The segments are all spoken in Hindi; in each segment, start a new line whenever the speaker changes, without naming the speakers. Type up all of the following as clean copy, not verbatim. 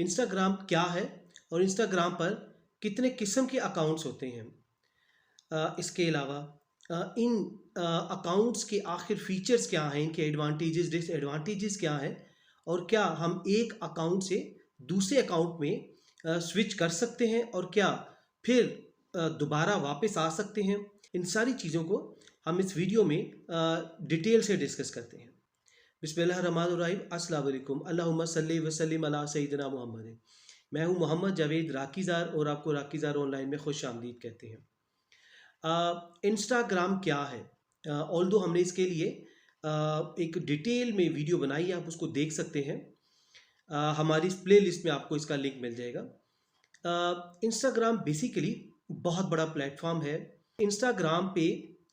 इंस्टाग्राम क्या है और इंस्टाग्राम पर कितने किस्म के अकाउंट्स होते हैं। इसके अलावा इन अकाउंट्स के आखिर फीचर्स क्या हैं, इनके एडवांटेजेस डिसएडवांटेजेस क्या हैं, और क्या हम एक अकाउंट से दूसरे अकाउंट में स्विच कर सकते हैं और क्या फिर दोबारा वापस आ सकते हैं। इन सारी चीज़ों को हम इस वीडियो में डिटेल से डिस्कस करते हैं। बिस्मिल्लाहिर्रहमानिर्रहीम, अस्सलाम वालेकुम, अल्लाहुम्मा सल्ली व सल्लिम अला सय्यिदिना मुहम्मद। मैं हूं मोहम्मद जावेद राकीज़ार और आपको राकीज़ार ऑनलाइन में खुश आमदीद कहते हैं। इंस्टाग्राम क्या है? ऑल्दो हमने इसके लिए एक डिटेल में वीडियो बनाई है, आप उसको देख सकते हैं। हमारी इस प्ले लिस्ट में आपको इसका लिंक मिल जाएगा। इंस्टाग्राम बेसिकली बहुत बड़ा प्लेटफॉर्म है। इंस्टाग्राम पे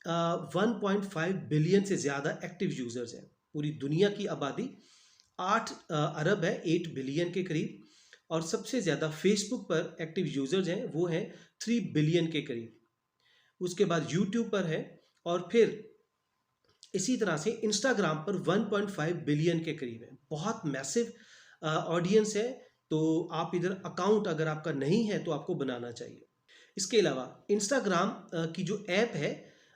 1.5 बिलियन से ज़्यादा एक्टिव यूज़र्स हैं। पूरी दुनिया की आबादी 8 अरब है, 8 बिलियन के करीब। और सबसे ज़्यादा फेसबुक पर एक्टिव यूज़र्स हैं, वो हैं 3 बिलियन के करीब। उसके बाद यूट्यूब पर है, और फिर इसी तरह से इंस्टाग्राम पर 1.5 बिलियन के करीब है। बहुत मैसिव ऑडियंस है। तो आप इधर अकाउंट अगर आपका नहीं है तो आपको बनाना चाहिए। इसके अलावा इंस्टाग्राम की जो ऐप है,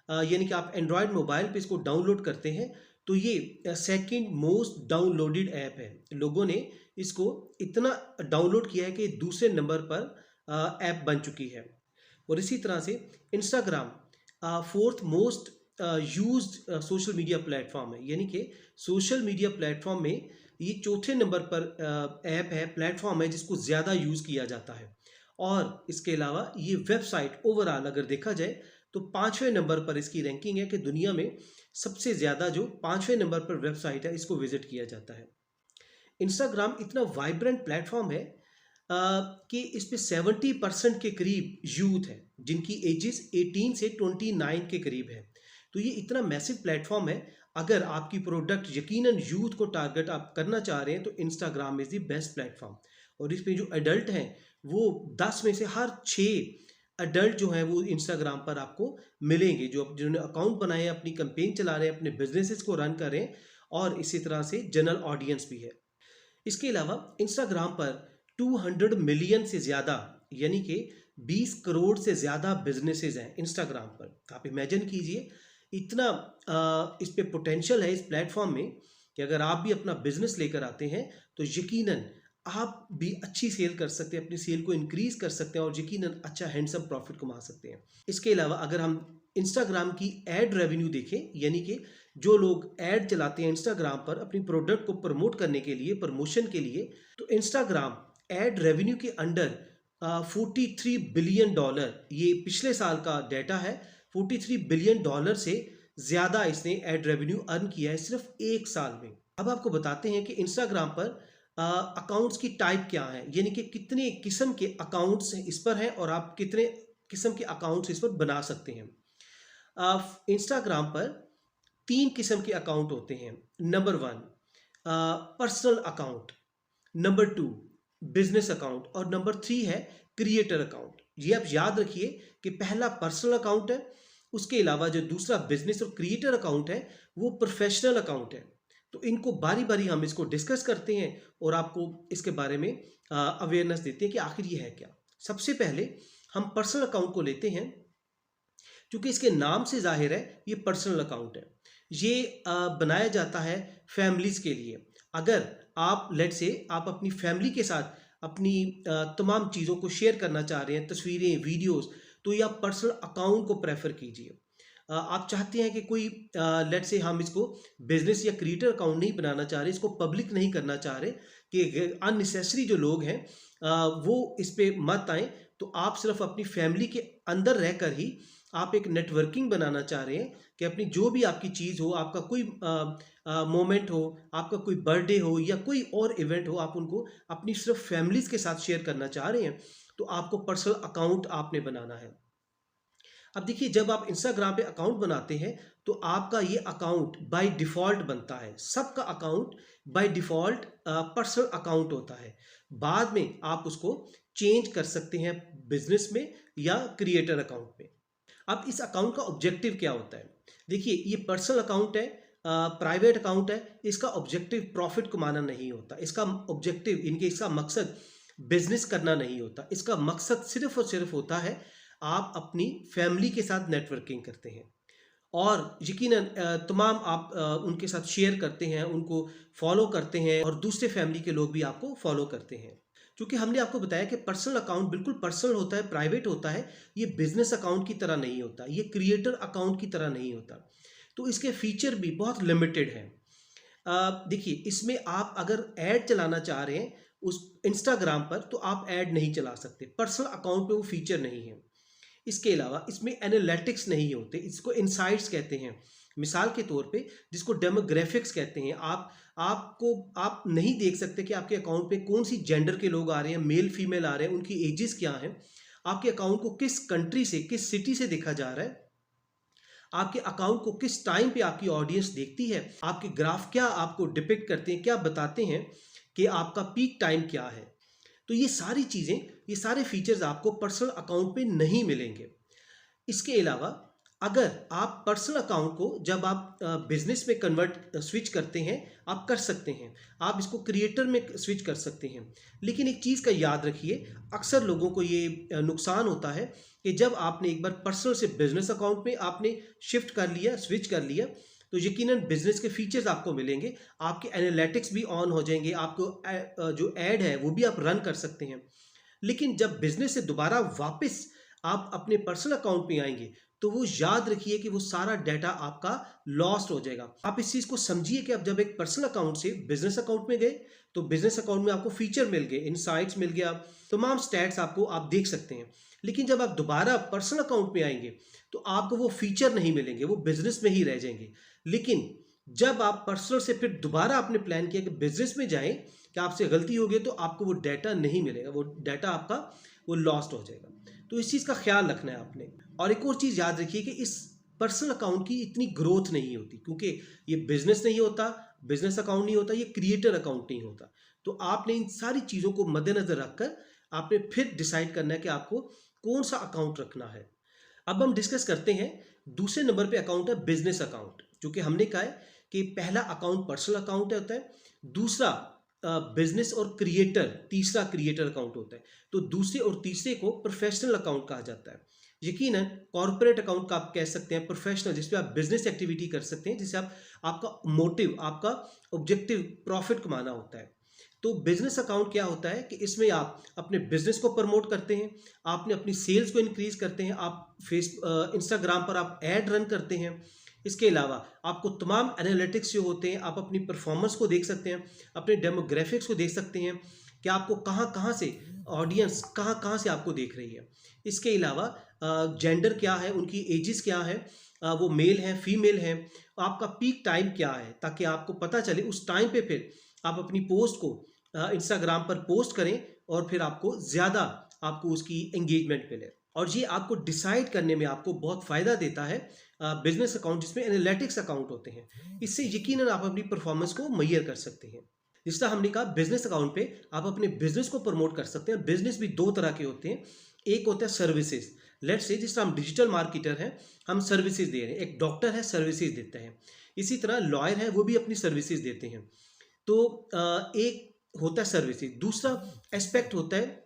यानी कि आप एंड्रॉयड मोबाइल पे इसको डाउनलोड करते हैं तो ये सेकंड मोस्ट डाउनलोडेड ऐप है। लोगों ने इसको इतना डाउनलोड किया है कि दूसरे नंबर पर ऐप बन चुकी है। और इसी तरह से Instagram fourth most used social media platform है, यानी कि सोशल मीडिया प्लेटफॉर्म में ये चौथे नंबर पर ऐप है, प्लेटफॉर्म है जिसको ज़्यादा यूज़ किया जाता है। और इसके अलावा ये वेबसाइट ओवरऑल अगर देखा जाए तो 5वें नंबर पर इसकी रैंकिंग है कि दुनिया में सबसे ज़्यादा जो 5वें नंबर पर वेबसाइट है इसको विजिट किया जाता है। इंस्टाग्राम इतना वाइब्रेंट प्लेटफॉर्म है कि इस पे 70% के करीब यूथ है जिनकी एजेस 18 से 29 के करीब है। तो ये इतना मैसिव प्लेटफॉर्म है। अगर आपकी प्रोडक्ट यकीनन यूथ को टारगेट आप करना चाह रहे हैं तो Instagram is the best platform. और इस पे जो एडल्ट हैं वो 10 में से हर 6 एडल्ट जो हैं वो इंस्टाग्राम पर आपको मिलेंगे, जो जिन्होंने अकाउंट बनाए हैं, अपनी कैंपेन चला रहे हैं, अपने बिजनेसेस को रन कर रहे हैं, और इसी तरह से जनरल ऑडियंस भी है। इसके अलावा इंस्टाग्राम पर 200 मिलियन से ज़्यादा, यानी कि 20 करोड़ से ज़्यादा बिजनेसेस हैं इंस्टाग्राम पर। आप इमेजिन कीजिए इतना इस पे पोटेंशियल है इस प्लेटफॉर्म में कि अगर आप भी अपना बिजनेस लेकर आते हैं तो यकीनन आप भी अच्छी सेल कर सकते हैं, अपनी सेल को इंक्रीज कर सकते हैं और यकीनन अच्छा हैंडसम प्रॉफिट कमा सकते हैं। इसके अलावा अगर हम इंस्टाग्राम की एड रेवेन्यू देखें, यानी कि जो लोग ऐड चलाते हैं इंस्टाग्राम पर अपनी प्रोडक्ट को प्रमोट करने के लिए, प्रमोशन के लिए, तो इंस्टाग्राम एड रेवेन्यू के अंडर 43 बिलियन डॉलर, ये पिछले साल का डाटा है, 43 बिलियन डॉलर से ज़्यादा इसने एड रेवेन्यू अर्न किया है सिर्फ एक साल में। अब आपको बताते हैं कि इंस्टाग्राम पर अकाउंट्स की टाइप क्या है, यानी कि कितने किस्म के अकाउंट्स इस पर हैं और आप कितने किस्म के अकाउंट्स इस पर बना सकते हैं। इंस्टाग्राम पर 3 किस्म के अकाउंट होते हैं। Number 1 personal account, number 2 business account, और नंबर 3 है क्रिएटर अकाउंट। ये आप याद रखिए कि पहला पर्सनल अकाउंट है, उसके अलावा जो दूसरा बिजनेस और क्रिएटर अकाउंट है वो प्रोफेशनल अकाउंट है। तो इनको बारी बारी हम इसको डिस्कस करते हैं और आपको इसके बारे में अवेयरनेस देते हैं कि आखिर ये है क्या। सबसे पहले हम पर्सनल अकाउंट को लेते हैं, क्योंकि इसके नाम से जाहिर है ये पर्सनल अकाउंट है। ये बनाया जाता है फैमिलीज़ के लिए। अगर आप लेट्स से आप अपनी फैमिली के साथ अपनी तमाम चीज़ों को शेयर करना चाह रहे हैं, तस्वीरें, वीडियोस, तो ये आप पर्सनल अकाउंट को प्रेफर कीजिए। आप चाहते हैं कि कोई लेट्स से हम इसको बिजनेस या क्रिएटर अकाउंट नहीं बनाना चाह रहे, इसको पब्लिक नहीं करना चाह रहे कि अननेसेसरी जो लोग हैं वो इस पे मत आए, तो आप सिर्फ अपनी फैमिली के अंदर रहकर ही आप एक नेटवर्किंग बनाना चाह रहे हैं कि अपनी जो भी आपकी चीज़ हो, आपका कोई मोमेंट हो, आपका कोई बर्थडे हो या कोई और इवेंट हो, आप उनको अपनी सिर्फ फैमिलीज़ के साथ शेयर करना चाह रहे हैं, तो आपको पर्सनल अकाउंट आपने बनाना है। अब देखिए, जब आप इंस्टाग्राम पे अकाउंट बनाते हैं तो आपका ये अकाउंट बाय डिफ़ॉल्ट बनता है। सबका account by default personal account होता है। बाद में आप उसको चेंज कर सकते हैं बिजनेस में या क्रिएटर अकाउंट में। अब इस अकाउंट का ऑब्जेक्टिव क्या होता है? देखिए, ये पर्सनल अकाउंट है, प्राइवेट अकाउंट है। इसका ऑब्जेक्टिव प्रॉफिट कमाना नहीं होता। इसका ऑब्जेक्टिव, इनके इसका मकसद बिजनेस करना नहीं होता। इसका मकसद सिर्फ और सिर्फ होता है आप अपनी फैमिली के साथ नेटवर्किंग करते हैं और यकीनन तमाम आप उनके साथ शेयर करते हैं, उनको फॉलो करते हैं और दूसरे फैमिली के लोग भी आपको फॉलो करते हैं। क्योंकि हमने आपको बताया कि पर्सनल अकाउंट बिल्कुल पर्सनल होता है, प्राइवेट होता है। ये बिजनेस अकाउंट की तरह नहीं होता, ये क्रिएटर अकाउंट की तरह नहीं होता। तो इसके फीचर भी बहुत लिमिटेड हैं। देखिए, इसमें आप अगर ऐड चलाना चाह रहे हैं उस इंस्टाग्राम पर, तो आप ऐड नहीं चला सकते। पर्सनल अकाउंट पे वो फीचर नहीं है। इसके अलावा इसमें एनालिटिक्स नहीं होते, इसको इनसाइट्स कहते हैं। मिसाल के तौर पे जिसको डेमोग्राफिक्स कहते हैं, आप नहीं देख सकते कि आपके अकाउंट पे कौन सी जेंडर के लोग आ रहे हैं, मेल फीमेल आ रहे हैं, उनकी एजेस क्या हैं, आपके अकाउंट को किस कंट्री से, किस सिटी से देखा जा रहा है, आपके अकाउंट को किस टाइम पे आपकी ऑडियंस देखती है, आपके ग्राफ क्या आपको डिपिक्ट करते हैं, क्या बताते हैं कि आपका पीक टाइम क्या है। तो ये सारी चीज़ें, ये सारे फीचर्स आपको पर्सनल अकाउंट पे नहीं मिलेंगे। इसके अलावा अगर आप पर्सनल अकाउंट को जब आप बिजनेस में स्विच करते हैं, आप कर सकते हैं, आप इसको क्रिएटर में स्विच कर सकते हैं। लेकिन एक चीज़ का याद रखिए, अक्सर लोगों को ये नुकसान होता है कि जब आपने एक बार पर्सनल से बिजनेस अकाउंट में आपने शिफ्ट कर लिया, स्विच कर लिया, तो यकीनन बिजनेस के फीचर्स आपको मिलेंगे, आपके एनालिटिक्स भी ऑन हो जाएंगे, आपको जो ऐड है वो भी आप रन कर सकते हैं। लेकिन जब बिजनेस से दोबारा वापस आप अपने पर्सनल अकाउंट में आएंगे, तो वो याद रखिए कि वो सारा डाटा आपका लॉस्ट हो जाएगा। आप इस चीज़ को समझिए कि आप जब एक पर्सनल अकाउंट से बिजनेस अकाउंट में गए, तो बिजनेस अकाउंट में आपको फीचर मिल गए, इनसाइट्स मिल गया, तमाम स्टैट्स आपको आप देख सकते हैं। लेकिन जब आप दोबारा पर्सनल अकाउंट में आएंगे, तो आपको वो फीचर नहीं मिलेंगे, वो बिजनेस में ही रह जाएंगे। लेकिन जब आप पर्सनल से फिर दोबारा आपने प्लान किया कि बिजनेस में जाएं, कि आपसे गलती हो गई, तो आपको वो डाटा नहीं मिलेगा, वो डाटा आपका वो लॉस्ट हो जाएगा। तो इस चीज़ का ख्याल रखना है आपने। और एक और चीज़ याद रखिए कि इस पर्सनल अकाउंट की इतनी ग्रोथ नहीं होती, क्योंकि ये बिजनेस नहीं होता, बिजनेस अकाउंट नहीं होता, ये क्रिएटर अकाउंट नहीं होता। तो आपने इन सारी चीज़ों को मद्देनजर रखकर आपने फिर डिसाइड करना है कि आपको कौन सा अकाउंट रखना है। अब हम डिस्कस करते हैं दूसरे नंबर पे अकाउंट है बिजनेस अकाउंट, जो कि हमने कहा है कि पहला अकाउंट पर्सनल अकाउंट होता है, दूसरा बिजनेस और क्रिएटर, तीसरा क्रिएटर अकाउंट होता है। तो दूसरे और तीसरे को प्रोफेशनल अकाउंट कहा जाता है। यकीनन कॉर्पोरेट अकाउंट का आप कह सकते हैं प्रोफेशनल, जिसपे आप बिजनेस एक्टिविटी कर सकते हैं, जिससे आपका मोटिव, आपका ऑब्जेक्टिव प्रॉफिट कमाना होता है। तो बिजनेस अकाउंट क्या होता है कि इसमें आप अपने बिजनेस को प्रमोट करते हैं, आपने अपनी सेल्स को इंक्रीज करते हैं, आप इंस्टाग्राम पर आप ऐड रन करते हैं। इसके अलावा आपको तमाम एनालिटिक्स जो होते हैं, आप अपनी परफॉर्मेंस को देख सकते हैं, अपने डेमोग्राफिक्स को देख सकते हैं कि आपको कहाँ कहाँ से ऑडियंस कहाँ कहाँ से आपको देख रही है। इसके अलावा जेंडर क्या है, उनकी एजेस क्या है, वो मेल हैं फीमेल हैं, आपका पीक टाइम क्या है, ताकि आपको पता चले उस टाइम पे फिर आप अपनी पोस्ट को इंस्टाग्राम पर पोस्ट करें और फिर आपको ज़्यादा आपको उसकी एंगेजमेंट मिले। और ये आपको डिसाइड करने में आपको बहुत फ़ायदा देता है बिजनेस अकाउंट, जिसमें एनालिटिक्स अकाउंट होते हैं। इससे यकीनन आप अपनी परफॉर्मेंस को मेजर कर सकते हैं। जिस तरह हमने कहा बिजनेस अकाउंट पे आप अपने बिजनेस को प्रमोट कर सकते हैं। बिजनेस भी दो तरह के होते हैं, एक होता है सर्विसेज। लेट्स से जिस तरह हम डिजिटल मार्केटर हैं, हम सर्विसेज दे रहे हैं, एक डॉक्टर है सर्विसेज देता है, इसी तरह लॉयर है वो भी अपनी सर्विसेज देते हैं। तो एक होता है सर्विसेज, दूसरा एस्पेक्ट होता है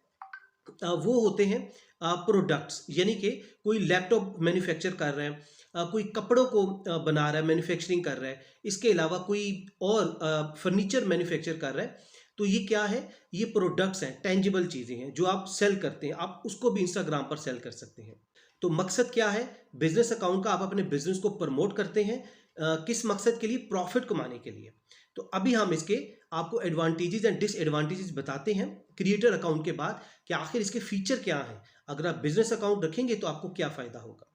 वो होते हैं प्रोडक्ट्स, यानी कि कोई लैपटॉप मैन्युफैक्चर कर रहा है, कोई कपड़ों को बना रहा है, मैन्युफैक्चरिंग कर रहा है, इसके अलावा कोई और फर्नीचर मैन्युफैक्चर कर रहा है। तो ये क्या है, ये प्रोडक्ट्स हैं, टेंजिबल चीज़ें हैं जो आप सेल करते हैं, आप उसको भी इंस्टाग्राम पर सेल कर सकते हैं। तो मकसद क्या है बिजनेस अकाउंट का, आप अपने बिजनेस को प्रमोट करते हैं, किस मकसद के लिए, प्रॉफिट कमाने के लिए। तो अभी हम इसके आपको एडवांटेजेस एंड डिसएडवांटेजेस बताते हैं क्रिएटर अकाउंट के बाद कि आखिर इसके फीचर क्या हैं, अगर आप बिजनेस अकाउंट रखेंगे तो आपको क्या फ़ायदा होगा।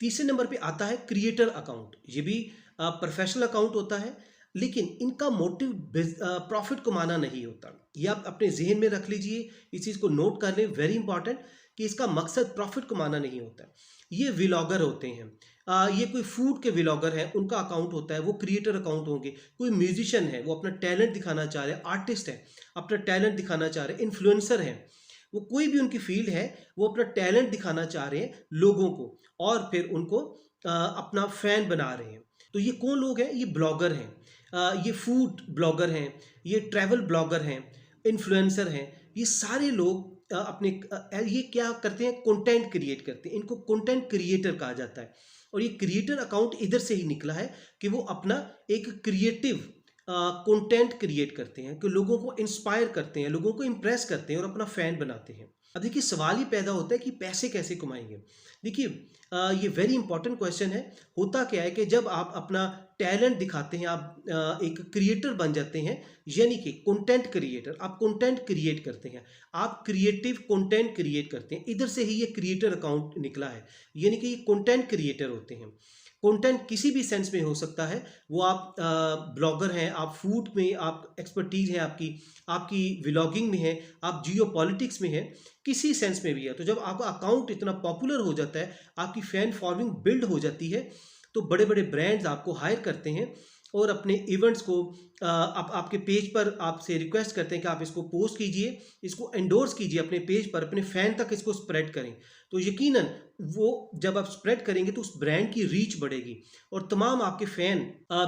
तीसरे नंबर पे आता है क्रिएटर अकाउंट। ये भी प्रोफेशनल अकाउंट होता है, लेकिन इनका मोटिव प्रॉफिट कमाना नहीं होता। ये आप अपने जहन में रख लीजिए, इस चीज़ को नोट कर लें, वेरी इंपॉर्टेंट, कि इसका मकसद प्रॉफिट कमाना नहीं होता। ये व्लॉगर होते हैं, ये कोई फूड के व्लॉगर हैं, उनका अकाउंट होता है, वो क्रिएटर अकाउंट होंगे। कोई म्यूजिशियन है, वो अपना टैलेंट दिखाना चाह रहे हैं, आर्टिस्ट है, अपना टैलेंट दिखाना चाह रहे हैं, इन्फ्लुएंसर हैं, वो कोई भी उनकी फील्ड है, वो अपना टैलेंट दिखाना चाह रहे हैं लोगों को और फिर उनको अपना फैन बना रहे हैं। तो ये कौन लोग हैं, ये ब्लॉगर हैं, ये फूड ब्लॉगर हैं, ये ट्रैवल ब्लॉगर हैं, इन्फ्लुएंसर हैं, ये सारे लोग ये क्या करते हैं, कंटेंट क्रिएट करते हैं। इनको कंटेंट क्रिएटर कहा जाता है। और ये क्रिएटर अकाउंट इधर से ही निकला है कि वो अपना एक क्रिएटिव कंटेंट क्रिएट करते हैं, कि लोगों को इंस्पायर करते हैं, लोगों को इंप्रेस करते हैं और अपना फैन बनाते हैं। अब देखिए सवाल ही पैदा होता है कि पैसे कैसे कमाएंगे। देखिए ये वेरी इंपॉर्टेंट क्वेश्चन है। होता क्या है कि जब आप अपना टैलेंट दिखाते हैं, आप एक क्रिएटर बन जाते हैं, यानी कि कंटेंट क्रिएटर, आप कंटेंट क्रिएट करते हैं, आप क्रिएटिव कंटेंट क्रिएट करते हैं, इधर से ही ये क्रिएटर अकाउंट निकला है। यानी कि ये कंटेंट क्रिएटर होते हैं। कंटेंट किसी भी सेंस में हो सकता है, वो आप ब्लॉगर हैं, आप फूड में आप एक्सपर्टीज है, आपकी आपकी व्लॉगिंग में है, आप जियो पॉलिटिक्स में है, किसी सेंस में भी है। तो जब आपका अकाउंट इतना पॉपुलर हो जाता है, आपकी फैन फॉलोइंग बिल्ड हो जाती है, तो बड़े बड़े ब्रांड्स आपको हायर करते हैं और अपने इवेंट्स को आपके पेज पर आपसे रिक्वेस्ट करते हैं कि आप इसको पोस्ट कीजिए, इसको एंडोर्स कीजिए अपने पेज पर, अपने फैन तक इसको स्प्रेड करें। तो यकीनन वो जब आप स्प्रेड करेंगे तो उस ब्रांड की रीच बढ़ेगी और तमाम आपके फैन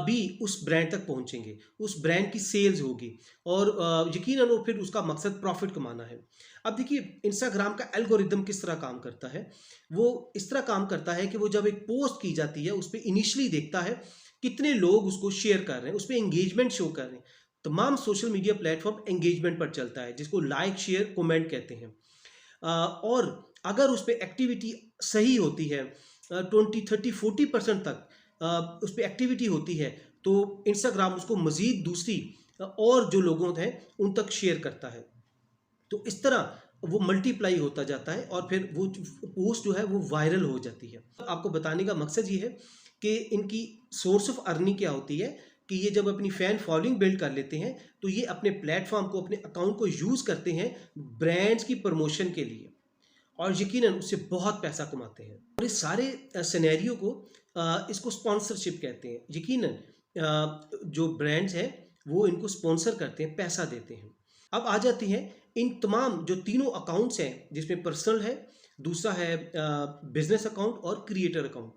भी उस ब्रांड तक पहुंचेंगे, उस ब्रांड की सेल्स होगी और यकीनन वो फिर उसका मकसद प्रॉफिट कमाना है। अब देखिए इंस्टाग्राम का एल्गोरिदम किस तरह काम करता है। वो इस तरह काम करता है कि वो जब एक पोस्ट की जाती है उस पर इनिशियली देखता है कितने लोग उसको शेयर कर रहे हैं, उस पर एंगेजमेंट शो कर रहे हैं। तमाम सोशल मीडिया प्लेटफॉर्म एंगेजमेंट पर चलता है, जिसको लाइक शेयर कमेंट कहते हैं। और अगर उस पर एक्टिविटी सही होती है, 20, 30, 40% तक उस पर एक्टिविटी होती है, तो इंस्टाग्राम उसको मज़ीद दूसरी और जो लोगों हैं उन तक शेयर करता है। तो इस तरह वो मल्टीप्लाई होता जाता है और फिर वो पोस्ट जो है वो वायरल हो जाती है। आपको बताने का मकसद ये है कि इनकी सोर्स ऑफ अर्निंग क्या होती है, कि ये जब अपनी फ़ैन फॉलोइंग बिल्ड कर लेते हैं तो ये अपने प्लेटफॉर्म को, अपने अकाउंट को यूज़ करते हैं ब्रांड्स की प्रमोशन के लिए और यकीनन उससे बहुत पैसा कमाते हैं। और इस सारे सिनेरियो को इसको स्पॉन्सरशिप कहते हैं। यकीनन जो ब्रांड्स हैं वो इनको स्पॉन्सर करते हैं, पैसा देते हैं। अब आ जाती हैं इन तमाम जो तीनों अकाउंट्स हैं, जिसमें पर्सनल है, दूसरा है बिजनेस अकाउंट और क्रिएटर अकाउंट।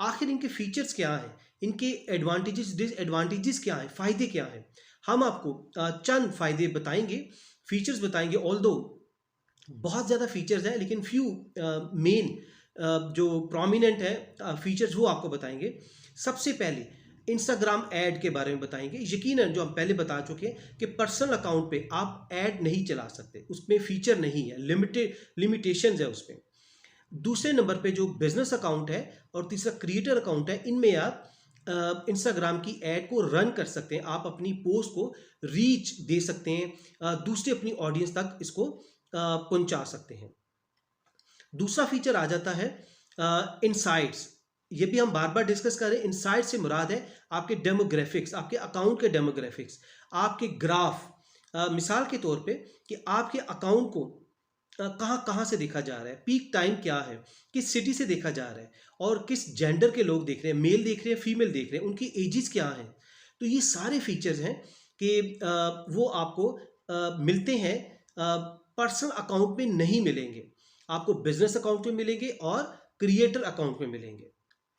आखिर इनके फीचर्स क्या हैं, इनके एडवांटेजेस डिसएडवांटेजेस क्या हैं, फ़ायदे क्या हैं। हम आपको चंद फ़ायदे बताएंगे, फीचर्स बताएंगे। ऑल्दो बहुत ज़्यादा फीचर्स हैं, लेकिन फ्यू मेन जो प्रोमिनेंट है फीचर्स वो आपको बताएंगे। सबसे पहले इंस्टाग्राम ऐड के बारे में बताएंगे। यकीनन जो हम पहले बता चुके हैं कि पर्सनल अकाउंट पे आप ऐड नहीं चला सकते, उसमें फीचर नहीं है, लिमिटेशंस है उसमें। दूसरे नंबर पे जो बिजनेस अकाउंट है और तीसरा क्रिएटर अकाउंट है, इनमें आप इंस्टाग्राम की ऐड को रन कर सकते हैं, आप अपनी पोस्ट को रीच दे सकते हैं, दूसरे अपनी ऑडियंस तक इसको पहुंचा सकते हैं। दूसरा फीचर आ जाता है इनसाइट्स। ये भी हम बार बार डिस्कस करें। इनसाइट से मुराद है आपके डेमोग्राफिक्स, आपके अकाउंट के डेमोग्राफिक्स, आपके ग्राफ। मिसाल के तौर पे कि आपके अकाउंट को कहाँ कहाँ से देखा जा रहा है, पीक टाइम क्या है, किस सिटी से देखा जा रहा है और किस जेंडर के लोग देख रहे हैं, मेल देख रहे हैं, फीमेल देख रहे हैं, उनकी एजेस क्या हैं। तो ये सारे फीचर्स हैं कि वो आपको मिलते हैं, पर्सनल अकाउंट में नहीं मिलेंगे, आपको बिजनेस अकाउंट में मिलेंगे और क्रिएटर अकाउंट में मिलेंगे।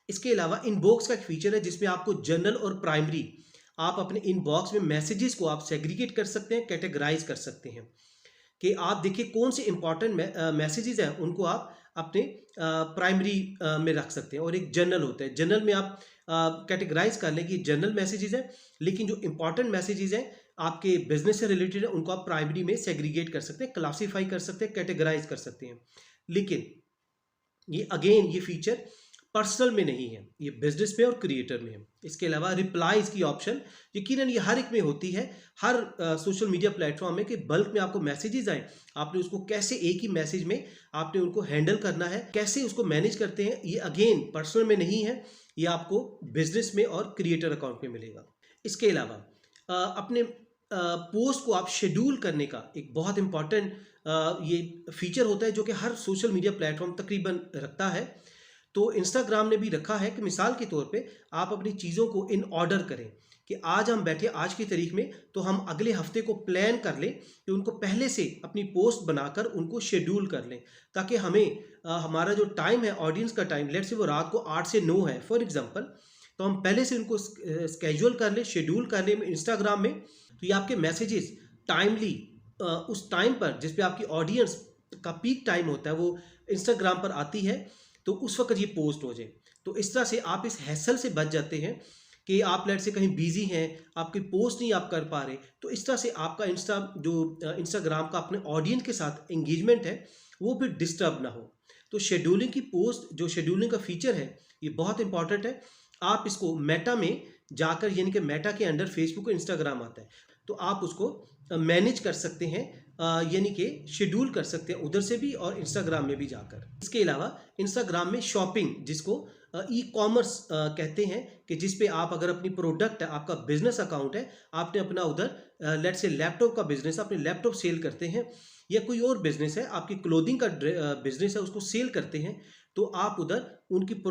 इसके अलावा इनबॉक्स का एक फीचर है जिसमें आपको जनरल और प्राइमरी, आप अपने इनबॉक्स में मैसेजेस को आप सेग्रीगेट कर सकते हैं, कैटेगराइज कर सकते हैं कि आप देखिए कौन से इंपॉर्टेंट मैसेजेस हैं, उनको आप अपने प्राइमरी में रख सकते हैं। और एक जनरल होता है, जनरल में आप कैटेगराइज कर लें कि जनरल मैसेजेस हैं, लेकिन जो इंपॉर्टेंट मैसेजेस हैं आपके बिजनेस से रिलेटेड है, उनको आप प्राइमरी में सेग्रीगेट कर सकते हैं, क्लासीफाई कर सकते हैं, कैटेगराइज कर सकते हैं। लेकिन ये अगेन ये फीचर पर्सनल में नहीं है, ये बिजनेस में और क्रिएटर में है। इसके अलावा रिप्लाईज की ऑप्शन यकीनन ये हर एक में होती है, हर सोशल मीडिया प्लेटफॉर्म में, कि बल्क में आपको मैसेजेस आए, आपने उसको कैसे एक ही मैसेज में आपने उनको हैंडल करना है, कैसे उसको मैनेज करते हैं, ये अगेन पर्सनल में नहीं है, ये आपको बिजनेस में और क्रिएटर अकाउंट में मिलेगा। इसके अलावा अपने पोस्ट को आप शेड्यूल करने का एक बहुत इंपॉर्टेंट ये फीचर होता है जो कि हर सोशल मीडिया प्लेटफॉर्म तकरीबन रखता है। तो इंस्टाग्राम ने भी रखा है कि मिसाल के तौर पे आप अपनी चीज़ों को इन ऑर्डर करें, कि आज हम बैठे आज की तारीख में, तो हम अगले हफ्ते को प्लान कर लें, कि उनको पहले से अपनी पोस्ट बनाकर उनको शेड्यूल कर लें, ताकि हमें हमारा जो टाइम है, ऑडियंस का टाइम, लेट्स से वो रात को 8 से 9 है फॉर एग्जांपल, तो हम पहले से उनको स्केड्यूल कर लें, शेड्यूल कर लें इंस्टाग्राम में, तो ये आपके मैसेजेस टाइमली उस टाइम पर जिस पे आपकी ऑडियंस का पीक टाइम होता है वो इंस्टाग्राम पर आती है, तो उस वक्त ये पोस्ट हो जाए। तो इस तरह से आप इस हैसल से बच जाते हैं कि आप लेट से कहीं बिजी हैं, आपकी पोस्ट नहीं आप कर पा रहे, तो इस तरह से आपका इंस्टाग्राम का अपने ऑडियंस के साथ एंगेजमेंट है वो भी डिस्टर्ब ना हो। तो शेड्यूलिंग की पोस्ट, जो शेड्यूलिंग का फीचर है, ये बहुत इंपॉर्टेंट है। आप इसको मेटा में जाकर, यानी कि मेटा के अंडर फेसबुक और इंस्टाग्राम आता है, तो आप उसको मैनेज कर सकते हैं, यानी कि शेड्यूल कर सकते हैं उधर से भी और इंस्टाग्राम में भी जाकर। इसके अलावा इंस्टाग्राम में शॉपिंग, जिसको ई कॉमर्स कहते हैं, कि जिस पे आप अगर अपनी प्रोडक्ट है, आपका बिजनेस अकाउंट है, आपने अपना उधर लेट से लैपटॉप का बिजनेस, अपने लैपटॉप सेल करते हैं, या कोई और बिजनेस है, आपकी क्लोथिंग का बिजनेस है, उसको सेल करते हैं, तो आप उधर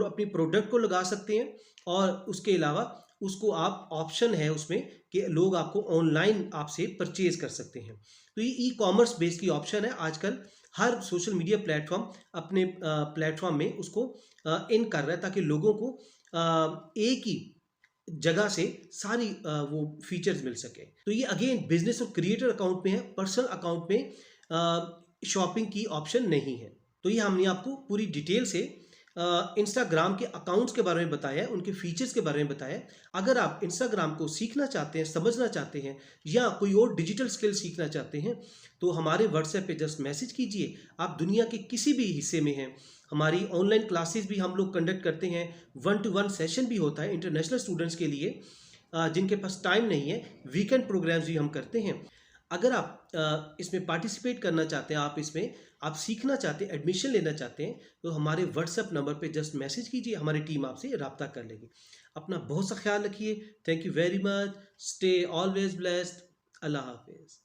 अपनी प्रोडक्ट को लगा सकते हैं। और उसके अलावा उसको आप ऑप्शन है उसमें कि लोग आपको ऑनलाइन आपसे परचेज कर सकते हैं। तो ये ई कॉमर्स बेस्ड की ऑप्शन है। आजकल हर सोशल मीडिया प्लेटफॉर्म अपने प्लेटफॉर्म में उसको इन कर रहा है, ताकि लोगों को एक ही जगह से सारी वो फीचर्स मिल सके। तो ये अगेन बिजनेस और क्रिएटर अकाउंट में है, पर्सनल अकाउंट में शॉपिंग की ऑप्शन नहीं है। तो ये हमने आपको पूरी डिटेल से इंस्टाग्राम के अकाउंट्स के बारे में बताया है, उनके फीचर्स के बारे में बताया है। अगर आप इंस्टाग्राम को सीखना चाहते हैं, समझना चाहते हैं, या कोई और डिजिटल स्किल सीखना चाहते हैं, तो हमारे व्हाट्सएप पे जस्ट मैसेज कीजिए। आप दुनिया के किसी भी हिस्से में हैं, हमारी ऑनलाइन क्लासेस भी हम लोग कंडक्ट करते हैं, 1-to-1 सेशन भी होता है इंटरनेशनल स्टूडेंट्स के लिए, जिनके पास टाइम नहीं है, वीकेंड प्रोग्राम्स भी हम करते हैं। अगर आप इसमें पार्टिसिपेट करना चाहते हैं, आप इसमें आप सीखना चाहते हैं, एडमिशन लेना चाहते हैं, तो हमारे व्हाट्सएप नंबर पे जस्ट मैसेज कीजिए, हमारी टीम आपसे रब्ता कर लेगी। अपना बहुत सा ख्याल रखिए। Thank you very much. Stay always blessed. अल्लाह हाफिज़।